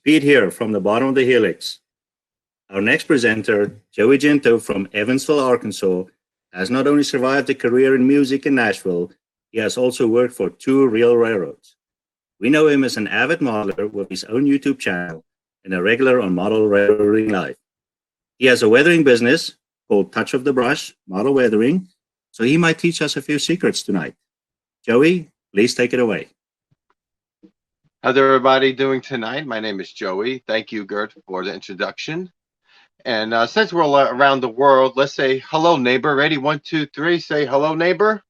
Pete here from the bottom of the helix. Our next presenter, Joey Giunto from Evansville, Arkansas, has not only survived a career in music in Nashville, he has also worked for two real railroads. We know him as an avid modeler with his own YouTube channel and a regular on Model Railroading Live. He has a weathering business called Touch of the Brush Model Weathering, so he might teach us a few secrets tonight. Joey, please take it away. How's everybody doing tonight? My name is Joey. Thank you, Gert, for the introduction. And since we're around the world, let's say hello, neighbor. Ready? 1, 2, 3. Say hello, neighbor.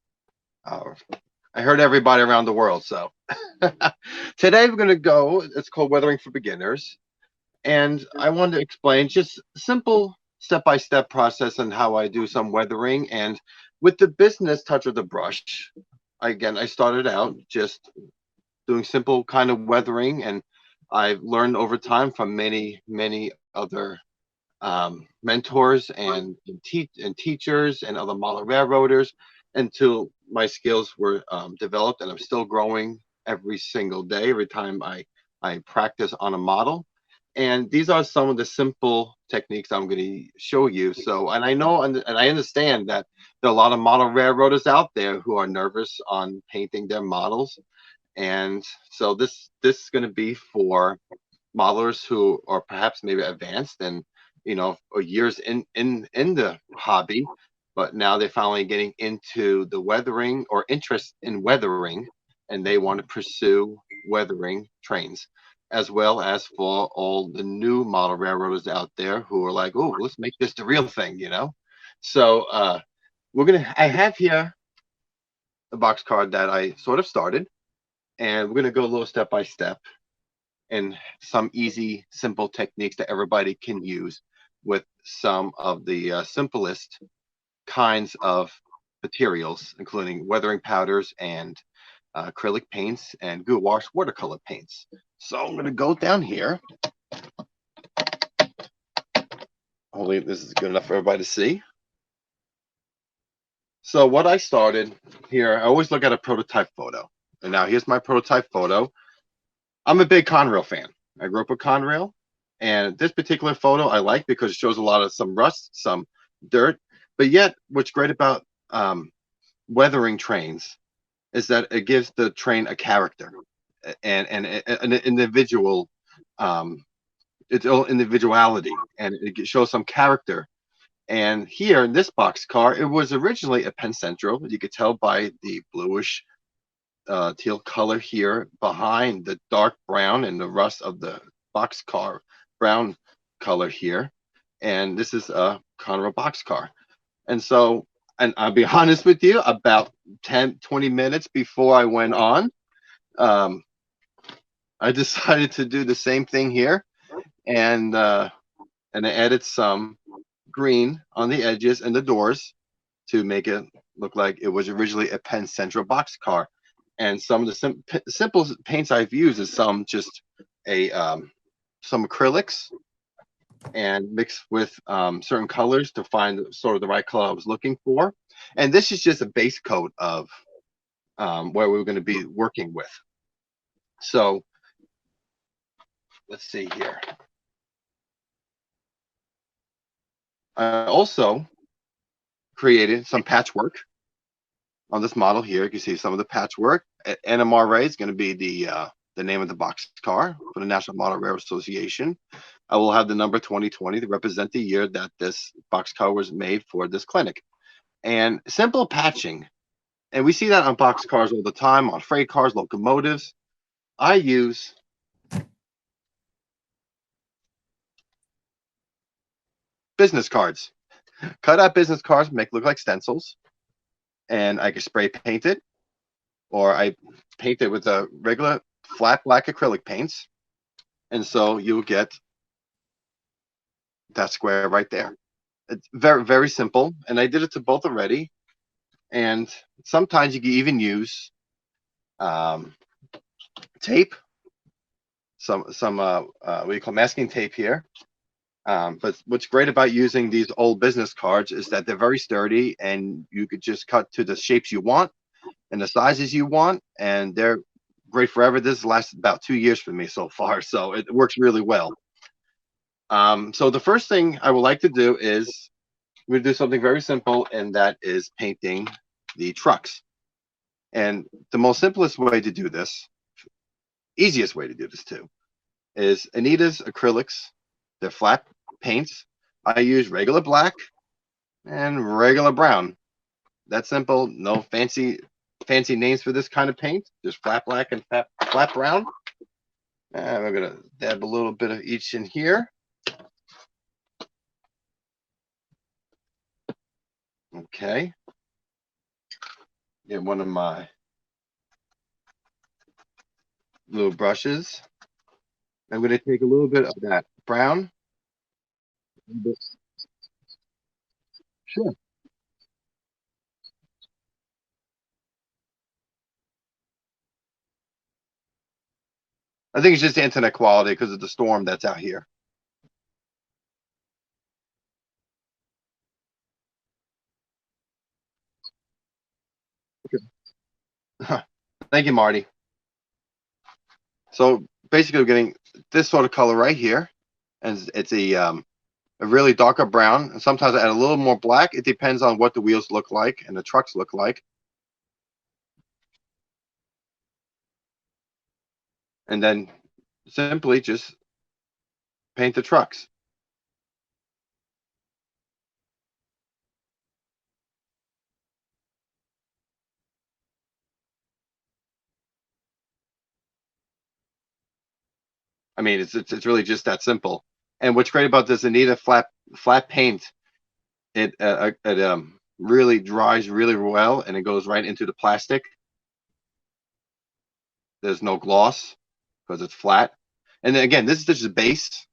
I heard everybody around the world. So today we're going to go. It's called Weathering for Beginners. And I want to explain just simple step-by-step process on how I do some weathering. And with the business Touch of the Brush, I started out just doing simple kind of weathering, and I've learned over time from many other mentors and teachers and other model railroaders until my skills were developed, and I'm still growing every single day, every time I practice on a model. And these are some of the simple techniques I'm going to show you. So, and I know and I understand that there are a lot of model railroaders out there who are nervous on painting their models. And so this is going to be for modelers who are perhaps maybe advanced and or years in the hobby, but now they're finally getting into the weathering or interest in weathering, and they want to pursue weathering trains, as well as for all the new model railroaders out there who are like, oh, let's make this the real thing, So I have here a box card that I sort of started. And we're going to go a little step by step and some easy, simple techniques that everybody can use with some of the simplest kinds of materials, including weathering powders and acrylic paints and gouache watercolor paints. So I'm going to go down here. Hopefully this is good enough for everybody to see. So what I started here, I always look at a prototype photo. And now here's my prototype photo. I'm a big Conrail fan. I grew up with Conrail, and this particular photo I like because it shows a lot of some rust, some dirt. But yet, what's great about weathering trains is that it gives the train a character and an individual, its own individuality, and it shows some character. And here in this box car, it was originally a Penn Central. You could tell by the bluish teal color here behind the dark brown and the rust of the boxcar brown color here. And this is a Conrail boxcar. And so, and I'll be honest with you, about 10-20 minutes before I went on, I decided to do the same thing here, and I added some green on the edges and the doors to make it look like it was originally a Penn Central boxcar. And some of the simple paints I've used is some acrylics and mixed with certain colors to find sort of the right color I was looking for. And this is just a base coat of where we're going to be working with. So let's see here. I also created some patchwork on this model here. You can see some of the patchwork. NMRA is going to be the name of the box car for the National Model Railroad Association. I will have the number 2020 to represent the year that this box car was made for this clinic. And simple patching, and we see that on box cars all the time, on freight cars, locomotives. I use business cards. Cut out business cards, make look like stencils. And I can spray paint it, or I paint it with a regular flat black acrylic paints. And so you'll get that square right there. It's very, very simple. And I did it to both already. And sometimes you can even use tape, some what do you call masking tape here. But what's great about using these old business cards is that they're very sturdy, and you could just cut to the shapes you want and the sizes you want, and they're great forever. This has lasted about 2 years for me so far, so it works really well. So the first thing I would like to do is we do something very simple, and that is painting the trucks. And the most simplest way to do this, easiest way to do this too, is Anita's acrylics. They're flat paints. I use regular black and regular brown. That's simple. No fancy names for this kind of paint. Just flat black and flat brown. And we're gonna dab a little bit of each in here. Okay. Get one of my little brushes. I'm gonna take a little bit of that brown. Sure. I think it's just internet quality because of the storm that's out here. Thank you, Marty. So basically, we're getting this sort of color right here, and it's a really darker brown. And sometimes I add a little more black. It depends on what the wheels look like and the trucks look like. And then simply just paint the trucks. I mean, it's really just that simple. And what's great about this Anita flat paint, it really dries really well, and it goes right into the plastic. There's no gloss because it's flat. And then again, this is just a base.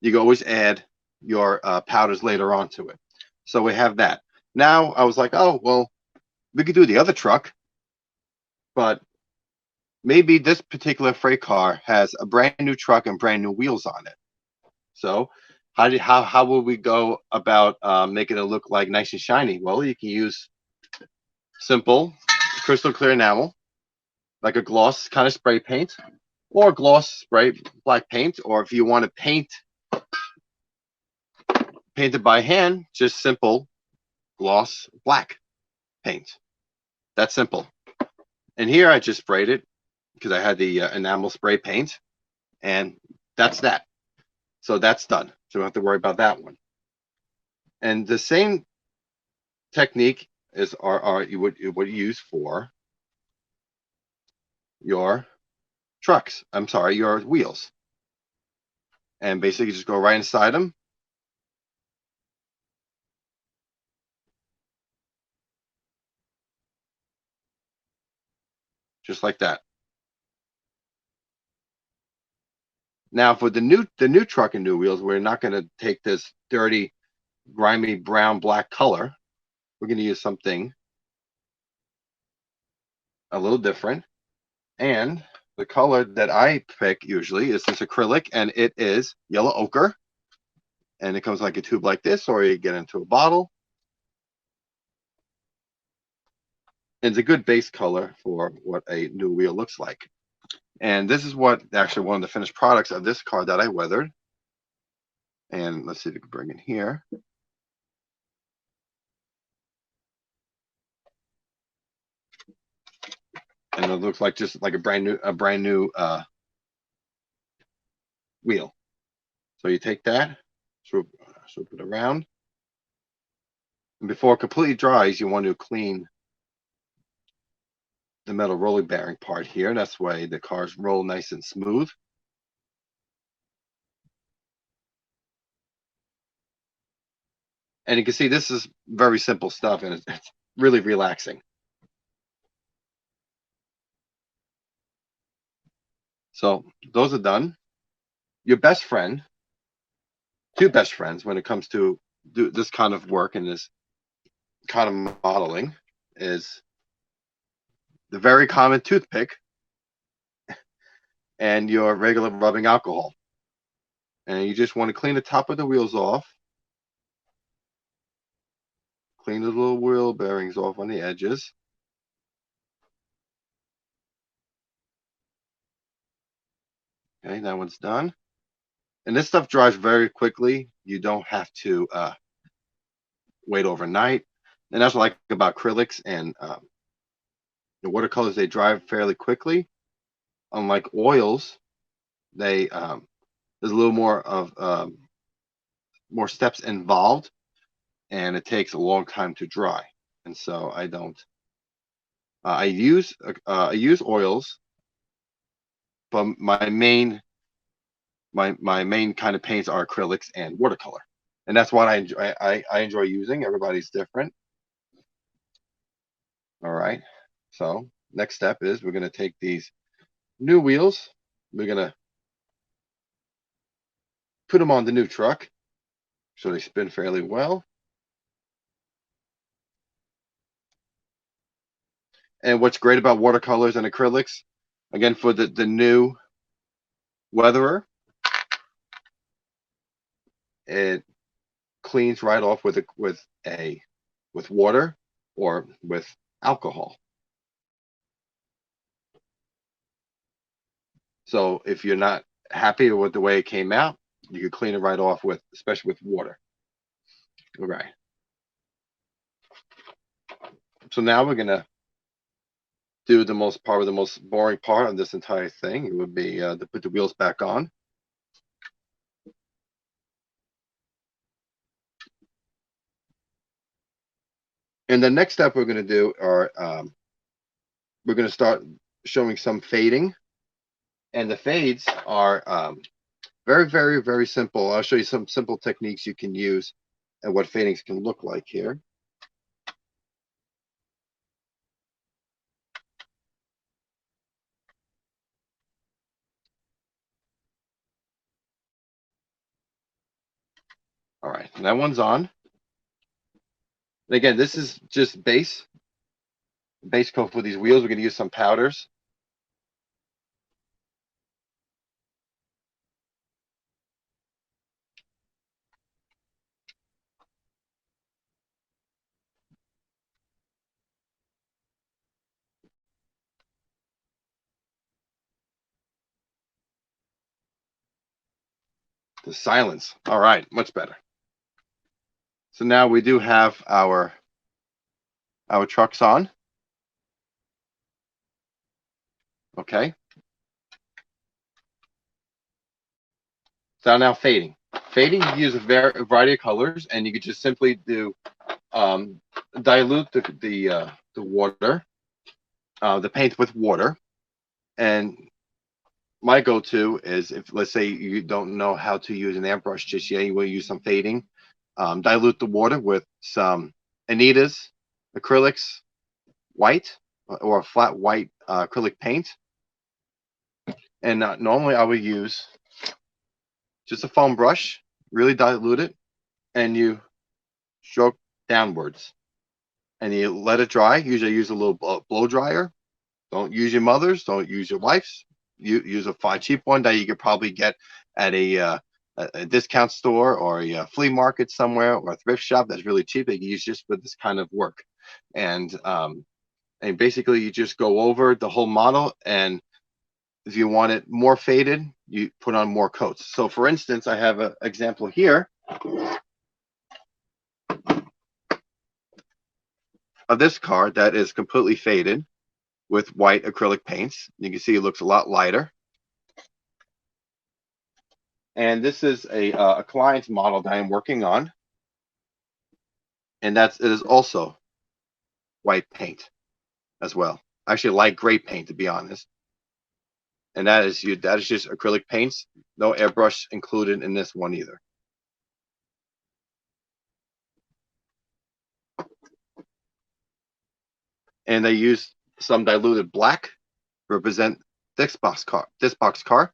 You can always add your powders later on to it. So we have that. Now I was like, oh well, we could do the other truck, but maybe this particular freight car has a brand new truck and brand new wheels on it. So how will we go about making it look like nice and shiny? Well, you can use simple crystal clear enamel, like a gloss kind of spray paint, or gloss spray black paint, or if you want to paint it by hand, just simple gloss black paint. That's simple. And here I just sprayed it because I had the enamel spray paint, and that's that. So that's done. So we don't have to worry about that one. And the same technique is you would use for your trucks. I'm sorry, your wheels. And basically just go right inside them. Just like that. Now for the new truck and new wheels, we're not going to take this dirty, grimy brown black color. We're going to use something a little different. And the color that I pick usually is this acrylic, and it is yellow ochre. And it comes like a tube like this, or you get into a bottle. And it's a good base color for what a new wheel looks like. And this is what actually one of the finished products of this car that I weathered. And let's see if we can bring it here. And it looks like just like a brand new wheel. So you take that, swoop it around. And before it completely dries, you want to clean the metal roller bearing part here. That's why the cars roll nice and smooth. And you can see this is very simple stuff, and it's really relaxing. So those are done. Your best friend, two best friends when it comes to do this kind of work and this kind of modeling, is the very common toothpick and your regular rubbing alcohol. And you just want to clean the top of the wheels off. Clean the little wheel bearings off on the edges. Okay, that one's done. And this stuff dries very quickly. You don't have to wait overnight. And that's what I like about acrylics and the watercolors. They dry fairly quickly. Unlike oils, they there's a little more of more steps involved, and it takes a long time to dry. And so I don't. I use oils, but my main kind of paints are acrylics and watercolor, and that's what I enjoy. I enjoy using. Everybody's different. All right. So next step is we're going to take these new wheels. We're going to put them on the new truck so they spin fairly well. And what's great about watercolors and acrylics, again, for the new weatherer, it cleans right off with water or with alcohol. So if you're not happy with the way it came out, you can clean it right off with, especially with water. All right. So now we're gonna do the most boring part of this entire thing. It would be to put the wheels back on. And the next step we're going to do are we're going to start showing some fading. And the fades are very, very, very simple. I'll show you some simple techniques you can use and what fadings can look like here. All right, and that one's on. And again, this is just base coat for these wheels. We're going to use some powders. The silence. All right, much better. So now we do have our trucks on. Okay. So now fading. Fading, you use a variety of colors, and you could just simply do dilute the water, the paint with water. And my go-to is, if let's say you don't know how to use an airbrush just yet, you will use some fading. Dilute the water with some Anita's acrylics white or a flat white acrylic paint. And normally I would use just a foam brush, really dilute it, and you stroke downwards. And you let it dry. Usually use a little blow dryer. Don't use your mother's. Don't use your wife's. You use a cheap one that you could probably get at a discount store or a flea market somewhere or a thrift shop that's really cheap. They can use just for this kind of work. And basically you just go over the whole model, and if you want it more faded, you put on more coats. So for instance, I have an example here of this car that is completely faded with white acrylic paints. You can see it looks a lot lighter. And this is a client's model that I'm working on. And it is also white paint as well. Actually, light gray paint, to be honest. And that is just acrylic paints. No airbrush included in this one either. And they use some diluted black to represent this box car.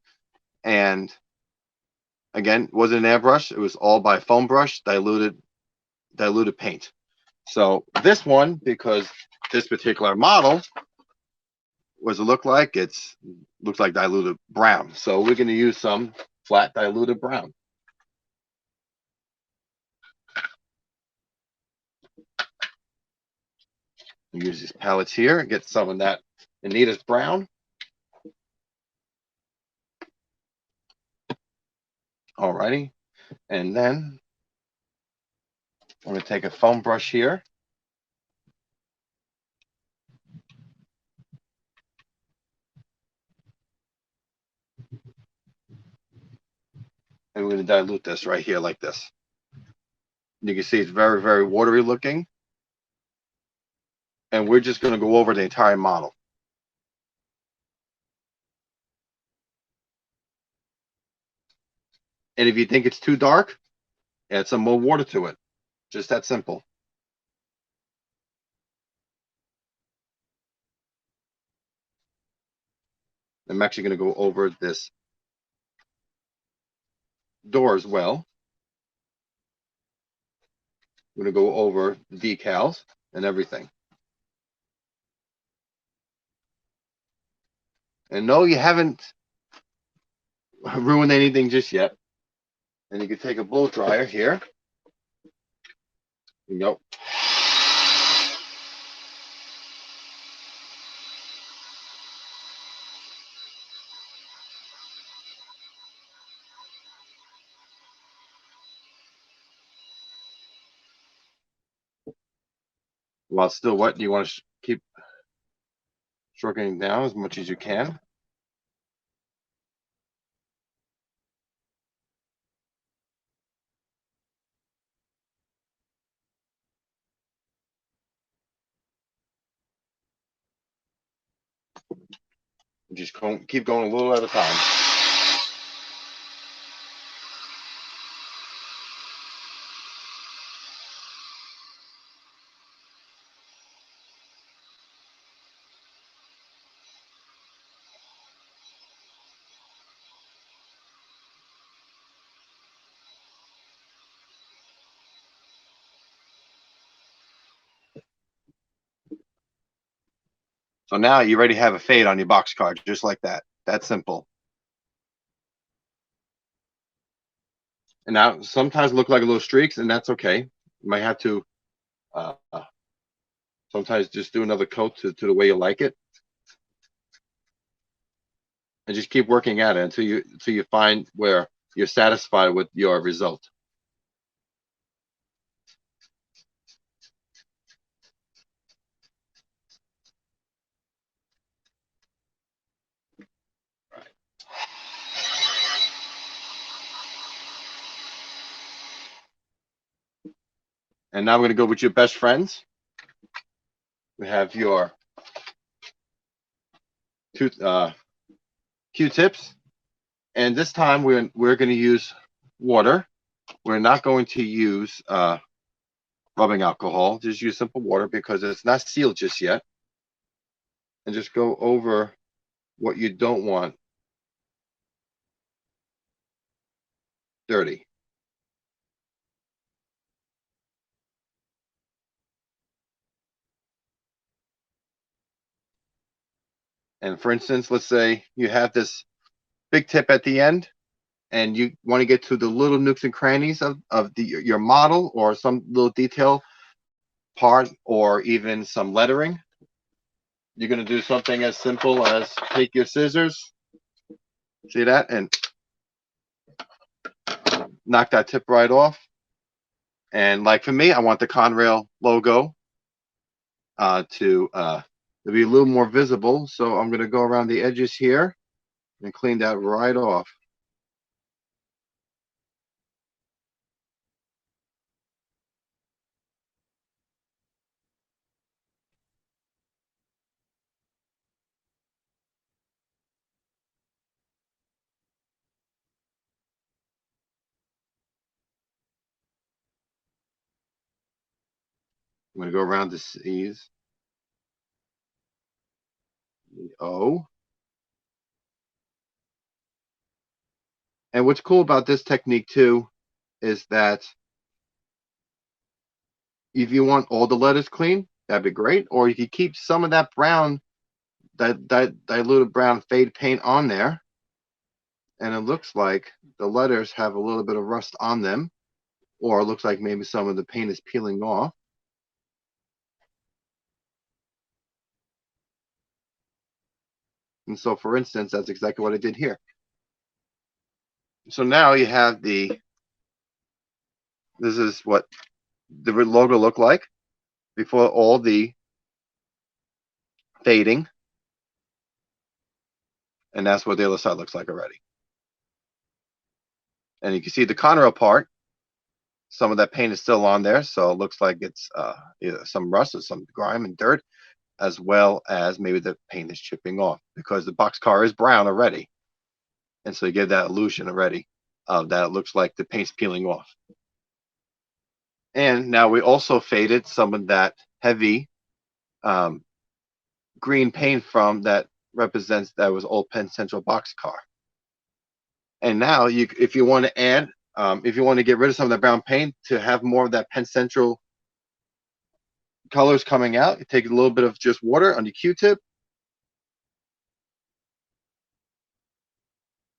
And again, it wasn't an airbrush. It was all by foam brush, diluted paint. So this one, because this particular model, what does it look like? It looks like diluted brown. So we're going to use some flat diluted brown. Use these palettes here and get some of that Anita's brown. Alrighty. And then I'm going to take a foam brush here. And we're going to dilute this right here like this. You can see it's very, very watery looking. And we're just going to go over the entire model. And if you think it's too dark, add some more water to it. Just that simple. I'm actually going to go over this door as well. I'm going to go over the decals and everything. And no, you haven't ruined anything just yet. And you can take a blow dryer here. You go. While it's still wet, you want to keep stroking it down as much as you can. Just keep going a little at a time. So now you already have a fade on your box card, just like that. That's simple. And now sometimes look like a little streaks, and that's okay. You might have to sometimes just do another coat to the way you like it. And just keep working at it until you find where you're satisfied with your result. And now we're going to go with your best friends. We have your Q-tips. And this time we're going to use water. We're not going to use rubbing alcohol. Just use simple water because it's not sealed just yet. And just go over what you don't want dirty. And for instance, let's say you have this big tip at the end and you want to get to the little nooks and crannies of your model or some little detail part or even some lettering. You're going to do something as simple as take your scissors, see that, and knock that tip right off. And like for me, I want the Conrail logo to be a little more visible. So I'm going to go around the edges here and clean that right off. I'm going to go around the C's, the O. And what's cool about this technique too is that if you want all the letters clean, that'd be great. Or you could keep some of that brown, that diluted brown fade paint on there. And it looks like the letters have a little bit of rust on them. Or it looks like maybe some of the paint is peeling off. And so, for instance, that's exactly what I did here. So now you have this is what the logo looked like before all the fading. And that's what the other side looks like already. And you can see the Conrail part. Some of that paint is still on there, so it looks like it's either some rust or some grime and dirt, as well as maybe the paint is chipping off because the boxcar is brown already. And so you get that illusion already of that it looks like the paint's peeling off. And now we also faded some of that heavy green paint from that represents that was old Penn Central boxcar. And now if you want to add, if you want to get rid of some of the brown paint to have more of that Penn Central colors coming out, you take a little bit of just water on your Q-tip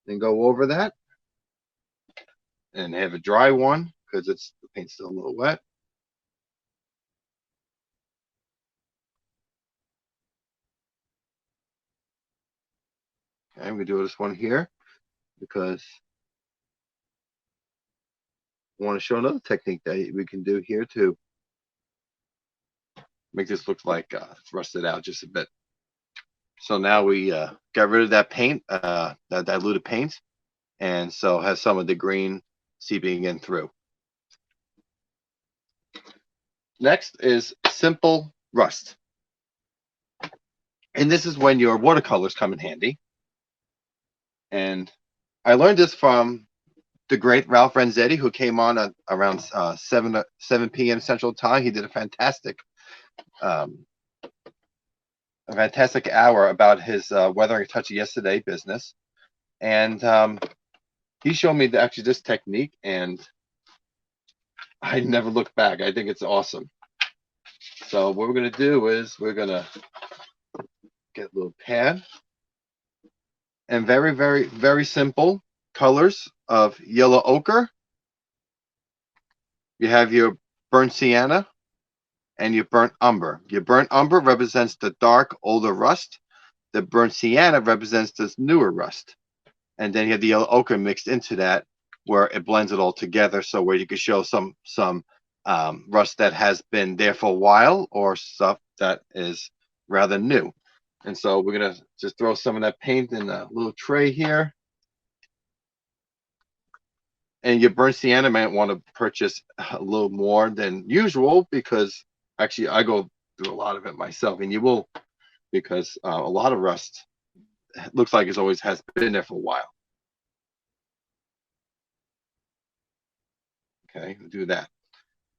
and go over that and have a dry one because the paint's still a little wet. Okay, we do this one here because I want to show another technique that we can do here to make this look like it's rusted out just a bit. So now we got rid of that paint, that diluted paint, and so has some of the green seeping in through. Next is simple rust. And this is when your watercolors come in handy. And I learned this from the great Ralph Renzetti, who came on at around 7 p.m. Central Time. He did a fantastic hour about his Weathering a Touch of Yesterday business. And he showed me actually this technique, and I never looked back. I think it's awesome. So what we're going to do is we're going to get a little pad and very, very, very simple colors of yellow ochre. You have your burnt sienna and your burnt umber. Your burnt umber represents the dark, older rust. The burnt sienna represents this newer rust. And then you have the yellow ochre mixed into that, where it blends it all together. So where you can show some rust that has been there for a while or stuff that is rather new. And so we're going to just throw some of that paint in a little tray here. And your burnt sienna might want to purchase a little more than usual because actually I go through a lot of it myself, and you will, because a lot of rust looks like it always has been there for a while. Okay, we'll do that.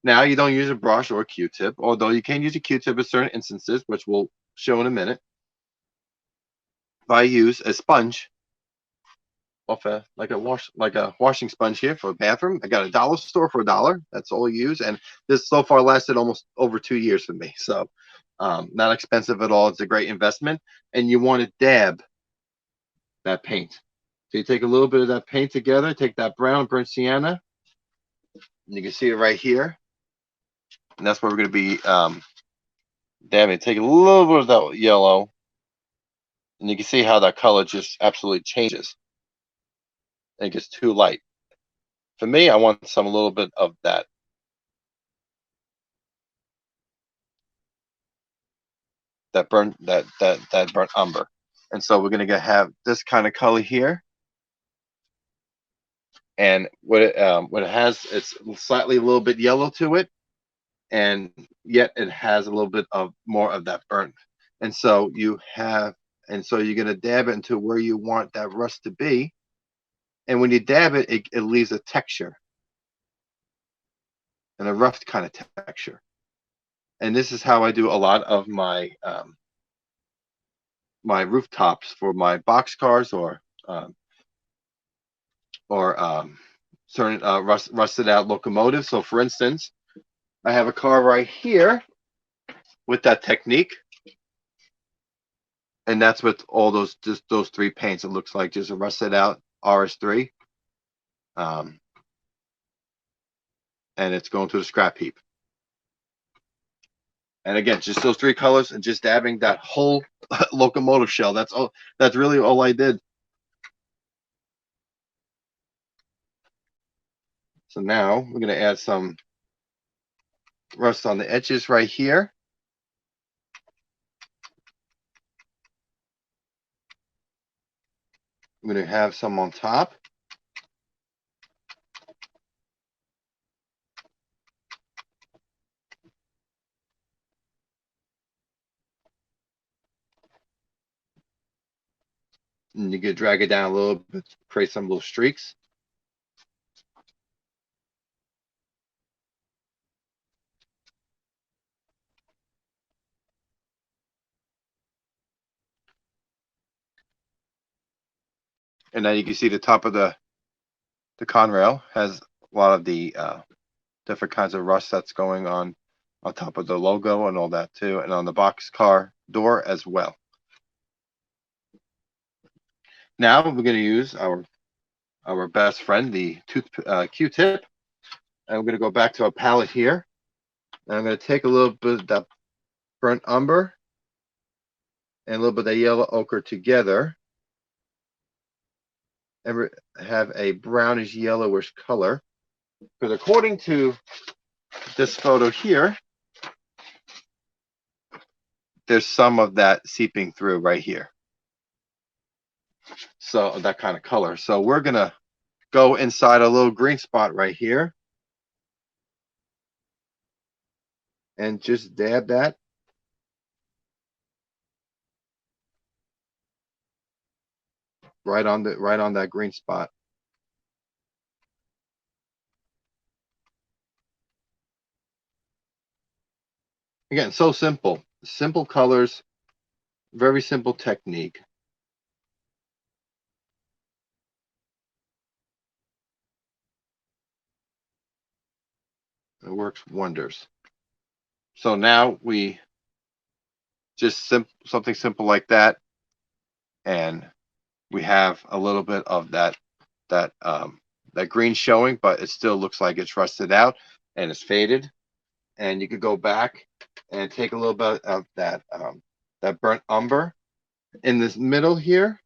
Now you don't use a brush or a Q-tip, although you can use a Q-tip in certain instances, which we'll show in a minute. I use a sponge off like a washing sponge here for a bathroom. I got a dollar store for $1. That's all I use, and this so far lasted almost over 2 years for me. So not expensive at all. It's a great investment, and you want to dab that paint. So you take a little bit of that paint together, take that brown burnt sienna, and you can see it right here, and that's where we're going to be dabbing. Take a little bit of that yellow, and you can see how that color just absolutely changes. It gets too light. For me, I want a little bit of that burnt umber. And so we're going to have this kind of color here. And what it has, it's slightly a little bit yellow to it, and yet it has a little bit of more of that burnt. And so you're going to dab it into where you want that rust to be. And when you dab it, it leaves a texture and a rough kind of texture. And this is how I do a lot of my my rooftops for my box cars or certain rusted out locomotives. So for instance, I have a car right here with that technique, and that's with all those three paints. It looks like just a rusted out RS3, and it's going to the scrap heap. And again, just those three colors and just dabbing that whole locomotive shell. That's all. That's really all I did. So now we're going to add some rust on the edges right here. I'm going to have some on top. And you can drag it down a little bit, create some little streaks. And now you can see the top of the conrail has a lot of the different kinds of rust that's going on top of the logo and all that too, and on the boxcar door as well. Now we're going to use our best friend, the Q-tip, and we're going to go back to our palette here. And I'm going to take a little bit of that burnt umber and a little bit of that yellow ochre together and have a brownish yellowish color. Because according to this photo here, there's some of that seeping through right here. So that kind of color. So we're going to go inside a little green spot right here and just dab that. Right on that green spot. Again, so simple. Simple colors, very simple technique. It works wonders. So now we just something simple like that, and we have a little bit of that green showing, but it still looks like it's rusted out and it's faded. And you could go back and take a little bit of that burnt umber in this middle here.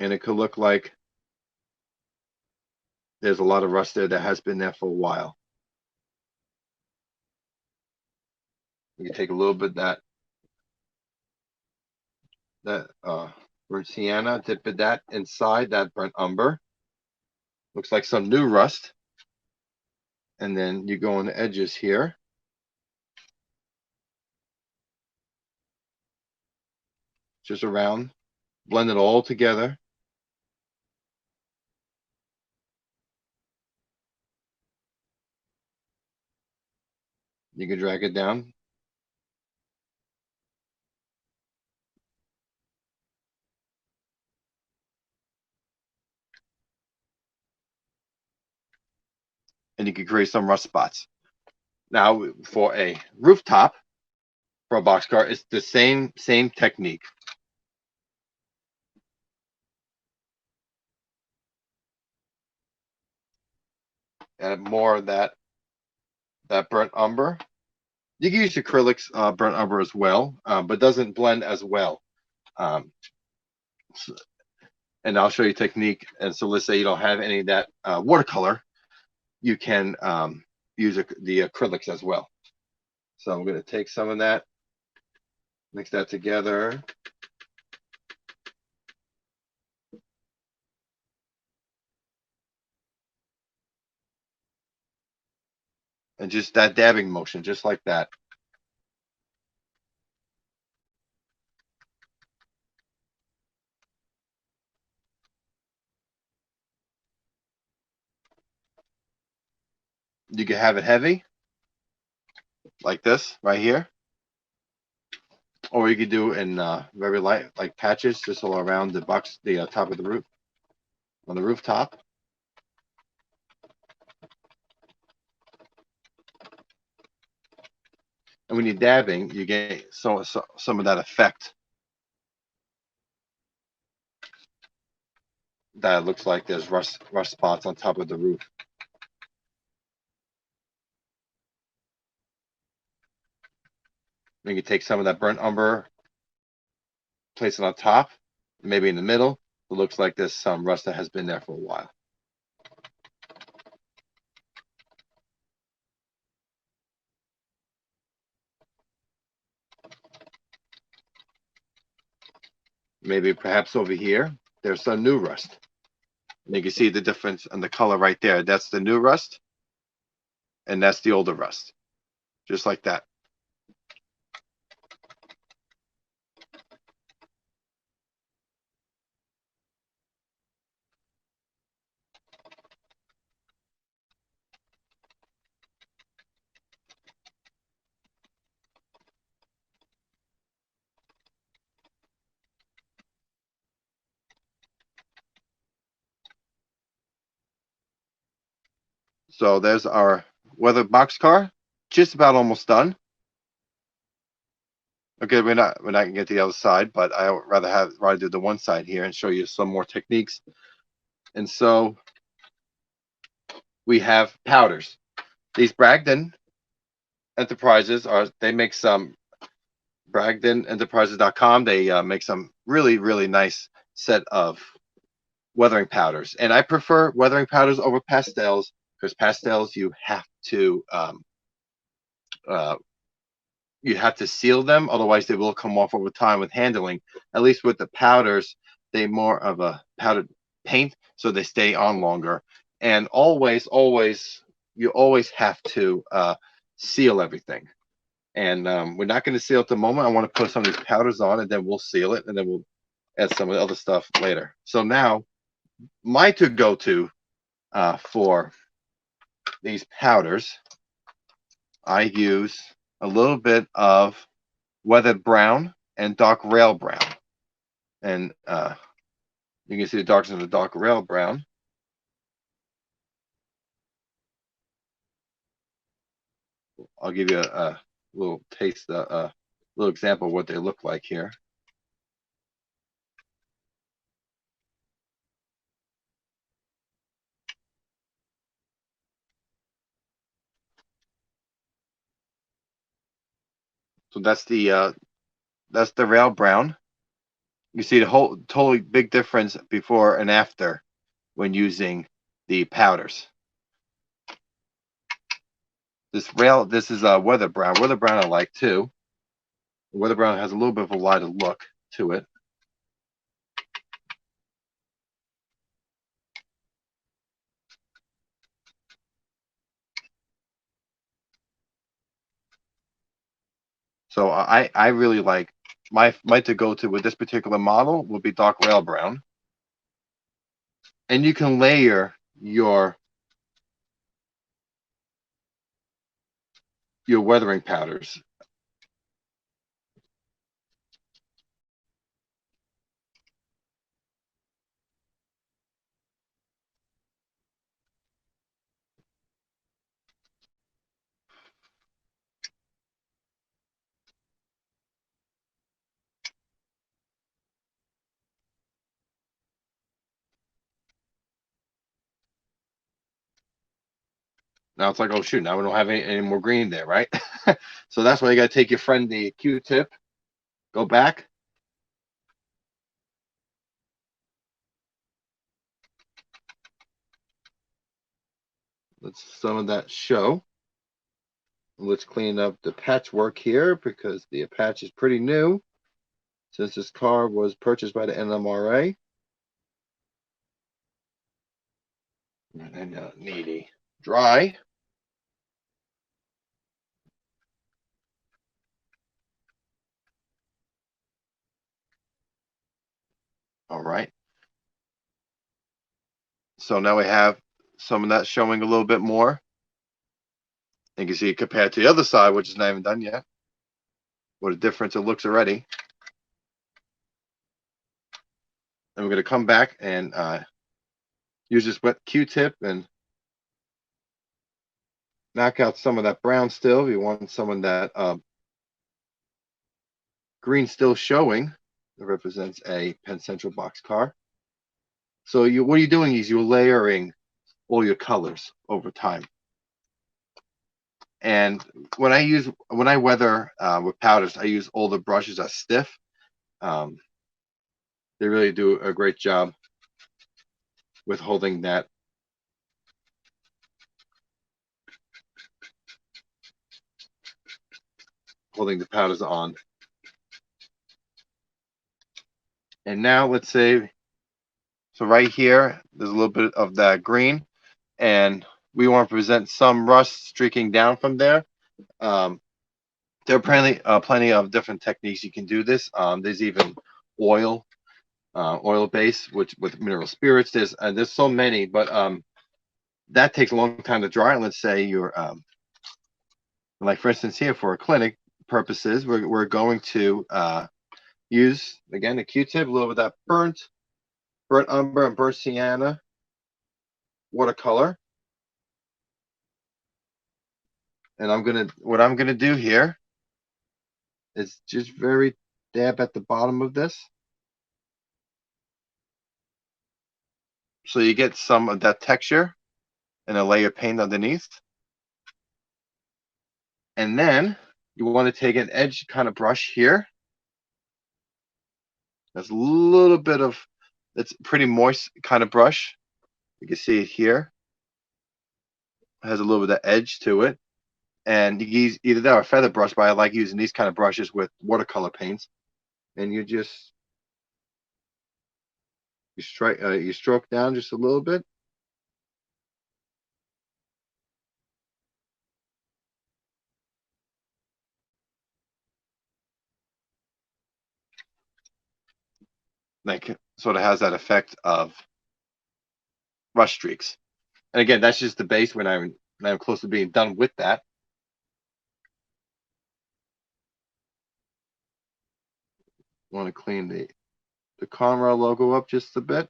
And it could look like there's a lot of rust there that has been there for a while. You can take a little bit of that burnt sienna, dip that inside that burnt umber. Looks like some new rust. And then you go on the edges here. Just around, blend it all together. You can drag it down. And you can create some rust spots. Now, for a rooftop, for a boxcar, it's the same technique. Add more of that burnt umber. You can use acrylics burnt umber as well, but doesn't blend as well. And I'll show you technique. And so let's say you don't have any of that watercolor, you can use the acrylics as well. So I'm going to take some of that, mix that together. And just that dabbing motion, just like that. You can have it heavy, like this right here. Or you could do in very light, like patches, just all around the top of the roof, on the rooftop. And when you're dabbing, you get some of that effect. That looks like there's rust spots on top of the roof. Then you take some of that burnt umber, place it on top, maybe in the middle. It looks like there's some rust that has been there for a while. Maybe perhaps over here, there's some new rust. And you can see the difference in the color right there. That's the new rust, and that's the older rust, just like that. So there's our weather box car, just about almost done. Okay, we're not gonna get to the other side, but I would rather do the one side here and show you some more techniques. And so we have powders. These Bragdon Enterprises they make some BragdonEnterprises.com. They make some really nice set of weathering powders, and I prefer weathering powders over pastels because pastels you have to seal them, otherwise they will come off over time with handling. At least with the powders, they more of a powdered paint, so they stay on longer. And always you always have to seal everything. And we're not going to seal at the moment. I want to put some of these powders on, and then we'll seal it, and then we'll add some of the other stuff later. So now my to-go-to for these powders, I use a little bit of weathered brown and dark rail brown. And you can see the darkness of the dark rail brown. I'll give you a little taste, a little example of what they look like here. So that's the rail brown. You see the whole totally big difference before and after when using the powders. This is weather brown. Weather brown I like too. Weather brown has a little bit of a lighter look to it. So I really like my to go to with this particular model would be dark rail brown. And you can layer your weathering powders. Now it's like, oh shoot, now we don't have any more green there, right? So that's why you got to take your friend the Q-tip, go back. Let's some of that show. Let's clean up the patchwork here because the patch is pretty new since this car was purchased by the NMRA. And then needy dry. All right. So now we have some of that showing a little bit more. You can see compared to the other side, which is not even done yet, what a difference it looks already. And we're going to come back and use this wet Q-tip and knock out some of that brown still. You want some of that green still showing. That represents a Penn Central box car. So what you're doing is you're layering all your colors over time. And when I weather with powders, I use older brushes that are stiff. They really do a great job with holding the powders on. And now let's say, so right here, there's a little bit of that green, and we want to present some rust streaking down from there. There are plenty of different techniques you can do this. There's even oil base, which with mineral spirits. There's so many, but that takes a long time to dry. Let's say you're like, for instance, here for clinic purposes, we're going to use again a Q-tip, a little bit of that burnt umber and burnt sienna watercolor, and what I'm gonna do here is just very dab at the bottom of this, so you get some of that texture and a layer of paint underneath. And then you want to take an edge kind of brush here. There's a little bit of, it's pretty moist kind of brush. You can see it here. It has a little bit of edge to it. And you use either that or a feather brush, but I like using these kind of brushes with watercolor paints. And you just, you stroke down just a little bit. Like, sort of has that effect of brush streaks. And again, that's just the base when I'm close to being done with that. Want to clean the Conrail logo up just a bit.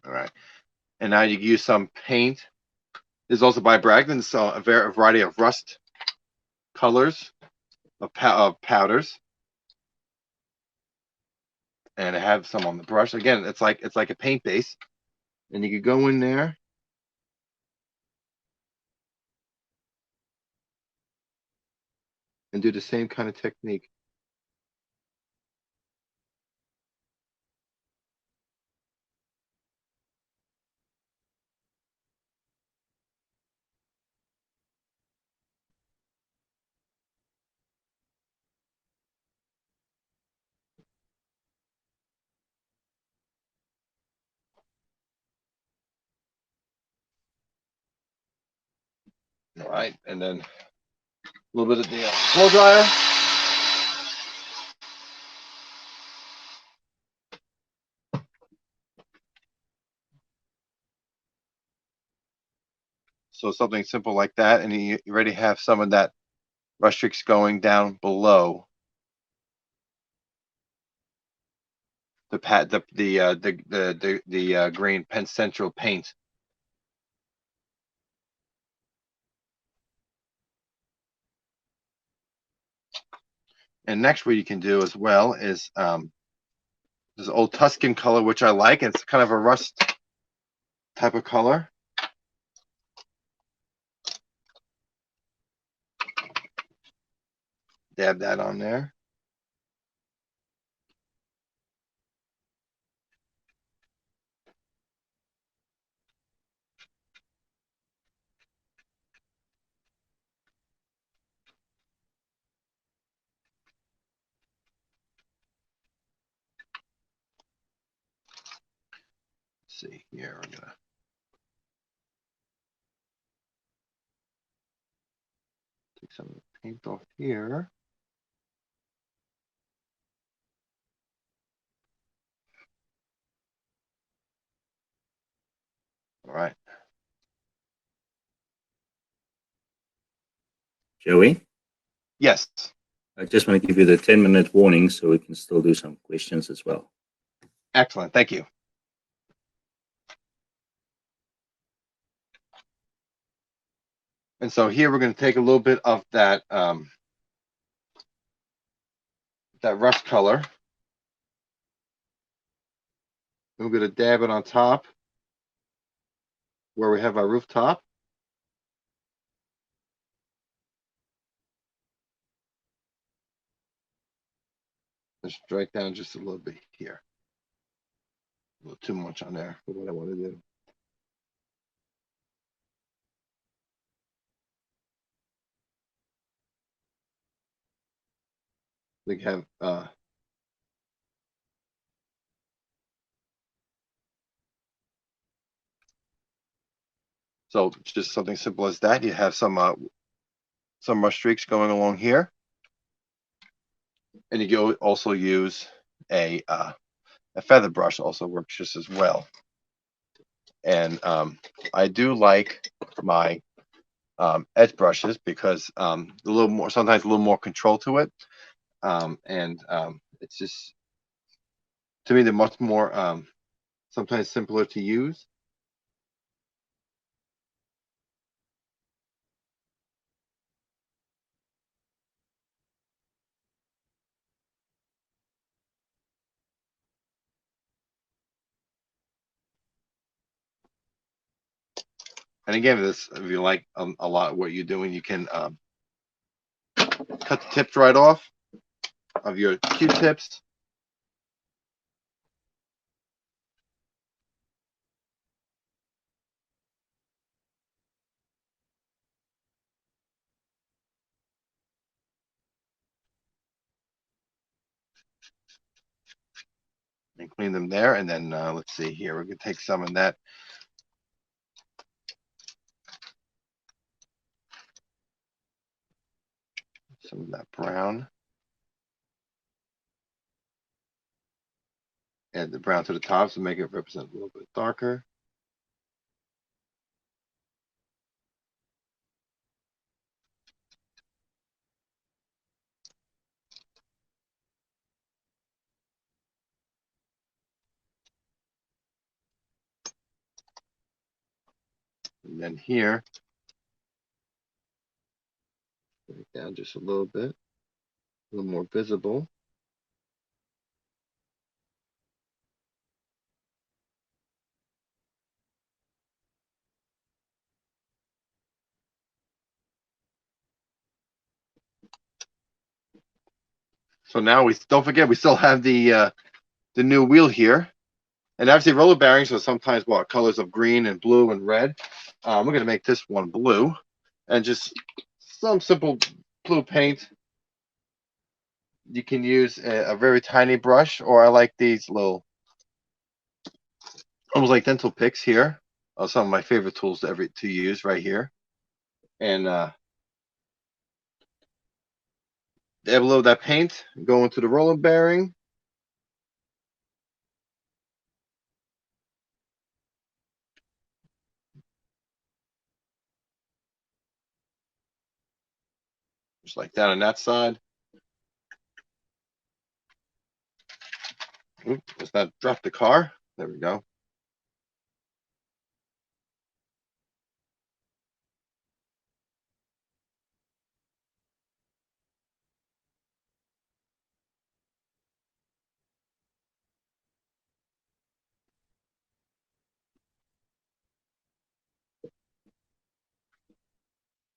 All right. And now you can use some paint. There's also by Bragdon, so a variety of rust colors of powders. And I have some on the brush. Again, it's like a paint base. And you could go in there and do the same kind of technique. All right, and then a little bit of the blow dryer. So something simple like that, and you already have some of that brush streaks going down below the green Pen Central paint. And next, what you can do as well is this old Tuscan color, which I like. It's kind of a rust type of color. Dab that on there. Let's see here, we're gonna take some of the paint off here. All right. Joey, Yes. I just want to give you the 10-minute warning so we can still do some questions as well. Excellent. Thank you. And so here we're going to take a little bit of that that rust color. I'm going to dab it on top where we have our rooftop. Just strike down just a little bit here. A little too much on there for what I want to do. We have so just something simple as that. You have some rough streaks going along here, and you can also use a feather brush. Also works just as well. And I do like my edge brushes because a little more, sometimes a little more control to it, and it's just, to me, they're much more sometimes simpler to use. And again, this, if you like a lot of what you're doing, you can cut the tips right off of your Q-tips. And clean them there. And then let's see here, we're going to take some of that. Some of that brown. Add the brown to the top to make it represent a little bit darker. And then here, break down just a little bit, a little more visible. So now we don't forget we still have the new wheel here, and obviously roller bearings are sometimes what colors of green and blue and red. We're going to make this one blue, and just some simple blue paint. You can use a very tiny brush, or I like these little, almost like dental picks here. Some of my favorite tools to use right here, and dab a little of that paint, go into the roller bearing. Just like that on that side. Oops, let's not drop the car. There we go.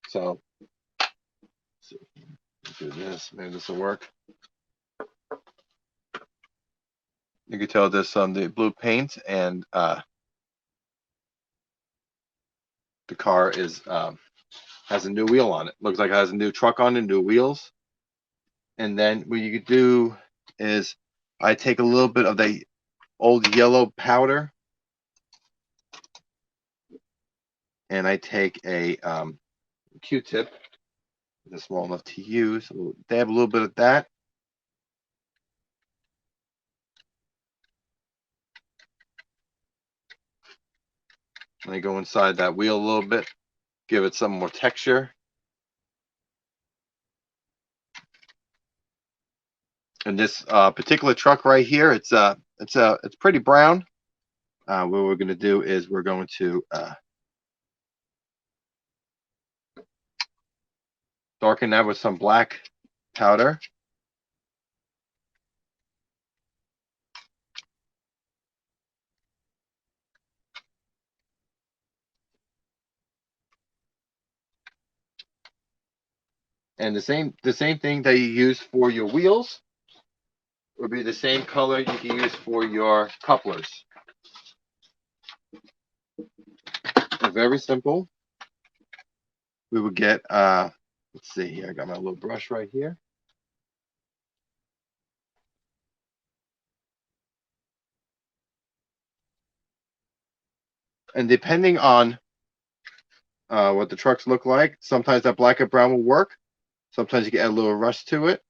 So let's do this. Maybe this will work. You can tell this on the blue paint, and the car is has a new wheel on it. Looks like it has a new truck on it, new wheels. And then what you could do is I take a little bit of the old yellow powder, and I take a Q-tip that's small enough to use. Dab a little bit of that. And I go inside that wheel a little bit, give it some more texture. And this particular truck right here, it's pretty brown. What we're going to do is we're going to darken that with some black powder. And the same thing that you use for your wheels would be the same color you can use for your couplers. Very simple. We would get let's see here, I got my little brush right here. And depending on what the trucks look like, sometimes that black and brown will work. Sometimes you can add a little rust to it.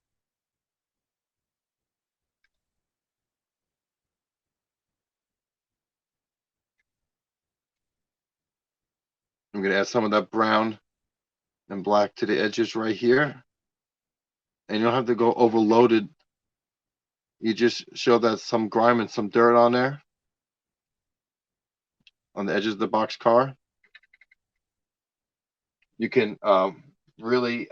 I'm going to add some of that brown and black to the edges right here. And you don't have to go overloaded. You just show that some grime and some dirt on there, on the edges of the box car. You can really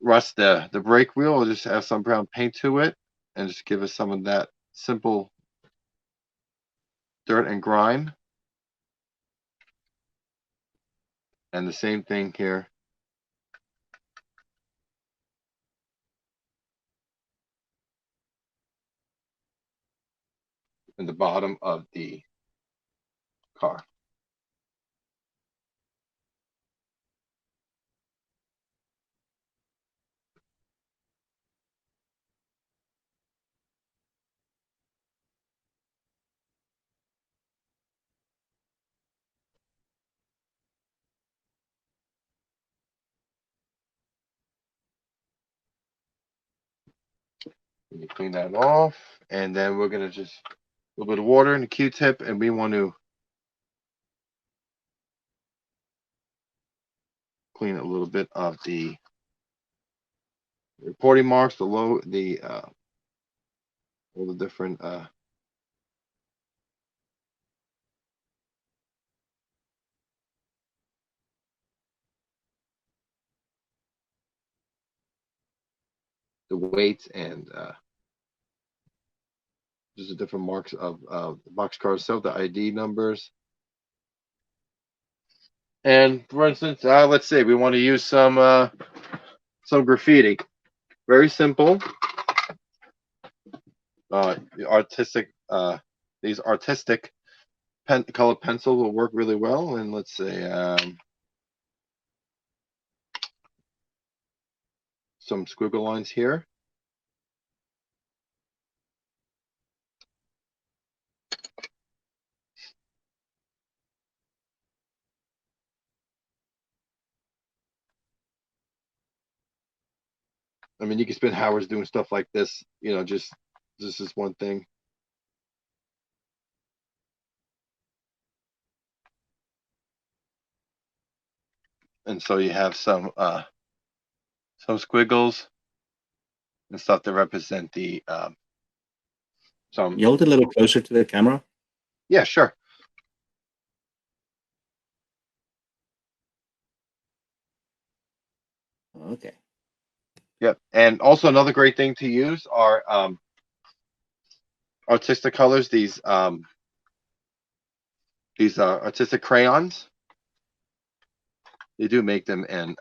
rust the brake wheel, or just have some brown paint to it and just give us some of that simple dirt and grime. And the same thing here. In the bottom of the car. You clean that off, and then we're gonna just a little bit of water and a Q-tip, and we want to clean a little bit of the reporting marks, all the different the weights and just the different marks of the box car itself, the ID numbers. And for instance, let's say we want to use some graffiti. Very simple. Artistic. These artistic colored pencil will work really well. And let's say some squiggle lines here. I mean, you can spend hours doing stuff like this, just this is one thing. And so you have some squiggles and stuff that represent the some. You hold it a little closer to the camera. Yeah, sure. Okay. Yep. And also another great thing to use are artistic colors. These artistic crayons. They do make them in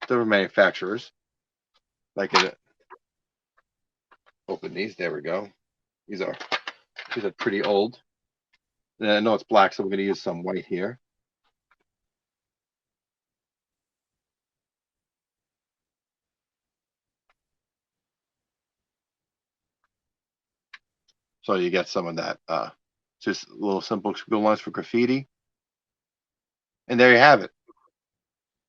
different manufacturers. Like open these. There we go. These are pretty old. And I know it's black, so we're going to use some white here. So you get some of that, just little simple squiggle lines for graffiti. And there you have it.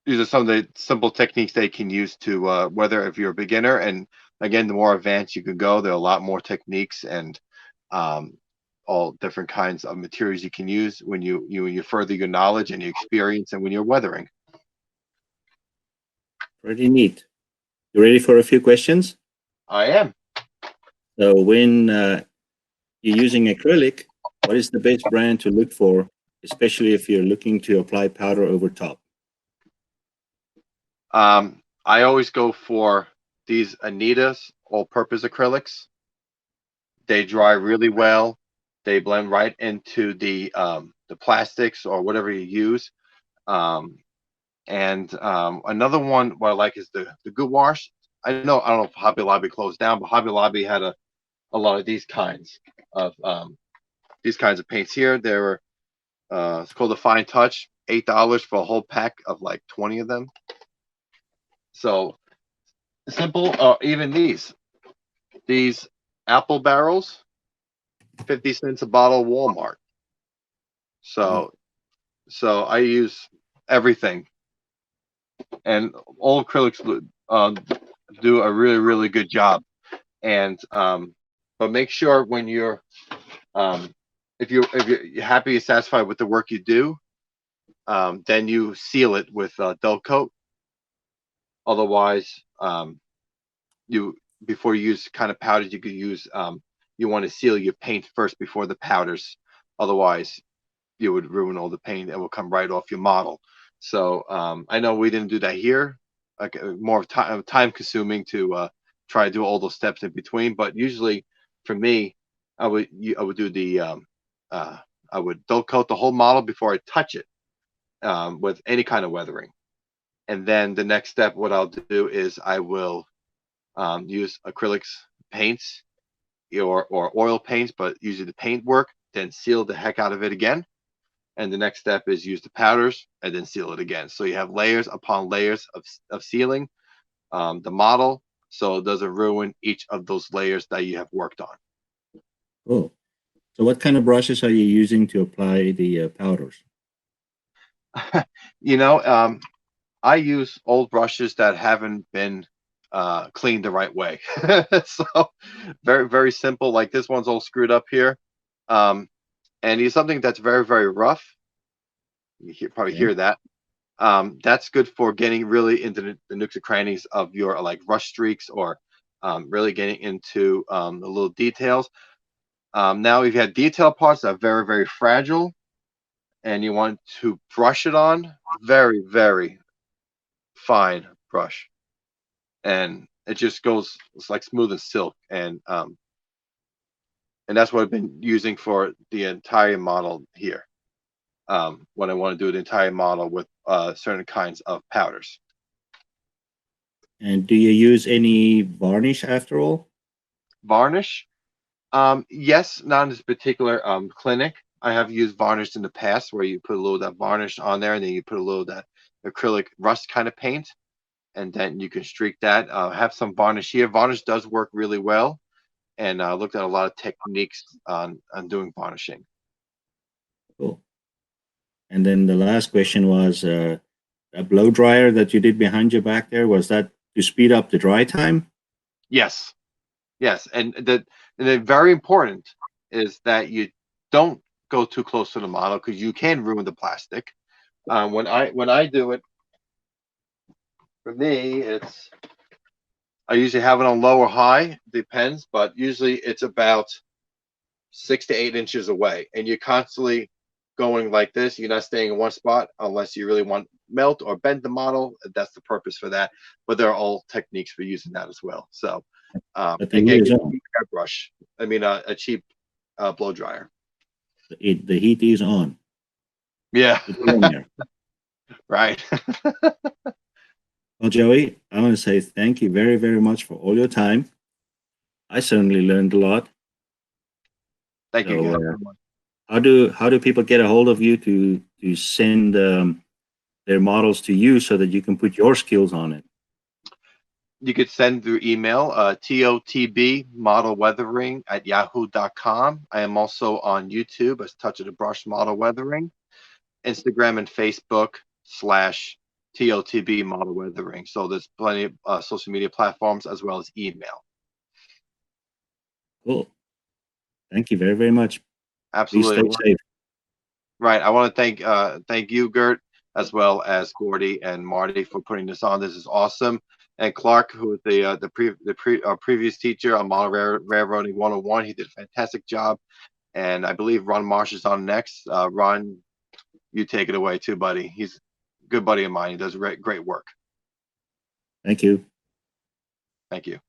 These are some of the simple techniques they can use to, whether if you're a beginner, and again, the more advanced you can go, there are a lot more techniques and all different kinds of materials you can use when you further your knowledge and your experience and when you're weathering. Pretty neat. You ready for a few questions? I am. So when you're using acrylic, what is the best brand to look for, especially if you're looking to apply powder over top? I always go for these Anita's all-purpose acrylics. They dry really well. They blend right into the plastics or whatever you use. And another one what I like is the good wash. I don't know if Hobby Lobby closed down, but Hobby Lobby had a lot of these kinds of paints here. They were it's called the Fine Touch, $8 for a whole pack of like 20 of them. So simple. Even these apple barrels, 50 cents a bottle, Walmart. So I use everything, and all acrylics do a really good job. And but make sure when you're if you're happy and satisfied with the work you do, then you seal it with dull coat. Otherwise, you before you use kind of powders, you could use you want to seal your paint first before the powders. Otherwise, you would ruin all the paint and will come right off your model. So I know we didn't do that here. Like more time consuming to try to do all those steps in between. But usually, for me, I would do the I would dull coat the whole model before I touch it with any kind of weathering. And then the next step, what I'll do is I will use acrylics paints or oil paints, but usually the paint work, then seal the heck out of it again. And the next step is use the powders and then seal it again. So you have layers upon layers of sealing the model, so it doesn't ruin each of those layers that you have worked on. Cool. So what kind of brushes are you using to apply the powders? You know, I use old brushes that haven't been cleaned the right way. So very simple. Like this one's all screwed up here. And it's something that's very rough. You probably hear that. That's good for getting really into the nooks and crannies of your like rush streaks, or really getting into the little details. Now, if you have detail parts that are very fragile and you want to brush it on, very fine brush, and it just goes, it's like smooth as silk. And that's what I've been using for the entire model here. When I want to do the entire model with certain kinds of powders. And do you use any varnish after all? Varnish? Yes, not in this particular clinic. I have used varnish in the past, where you put a little of that varnish on there, and then you put a little of that acrylic rust kind of paint, and then you can streak that. Have some varnish here. Varnish does work really well, and I looked at a lot of techniques on doing varnishing. Cool. And then the last question was a blow dryer that you did behind your back there. Was that to speed up the dry time? Yes, and the very important is that you don't go too close to the model, because you can ruin the plastic. When I do it, for me, I usually have it on low or high, depends, but usually it's about 6 to 8 inches away, and you're constantly going like this. You're not staying in one spot unless you really want melt or bend the model. That's the purpose for that. But there are all techniques for using that as well. So But and the heat get is a on. cheap airbrush. I mean, a cheap blow dryer. The heat is on. Yeah, It's warm there. right. Well, Joey, I want to say thank you very much for all your time. I certainly learned a lot. Thank you, So, guys. how do people get a hold of you to send their models to you so that you can put your skills on it? You could send through email, totbmodelweathering@yahoo.com. I am also on YouTube as Touch of the Brush Model Weathering, Instagram and Facebook / TOTB Model Weathering. So there's plenty of social media platforms, as well as email. Cool. Thank you very much. Absolutely. Please stay safe. Right. I want to thank you, Gert, as well as Gordy and Marty, for putting this on. This is awesome. And Clark, who is the previous teacher on Model Railroading 101, he did a fantastic job. And I believe Ron Marsh is on next. Ron, you take it away too, buddy. He's a good buddy of mine. He does great work. Thank you. Thank you.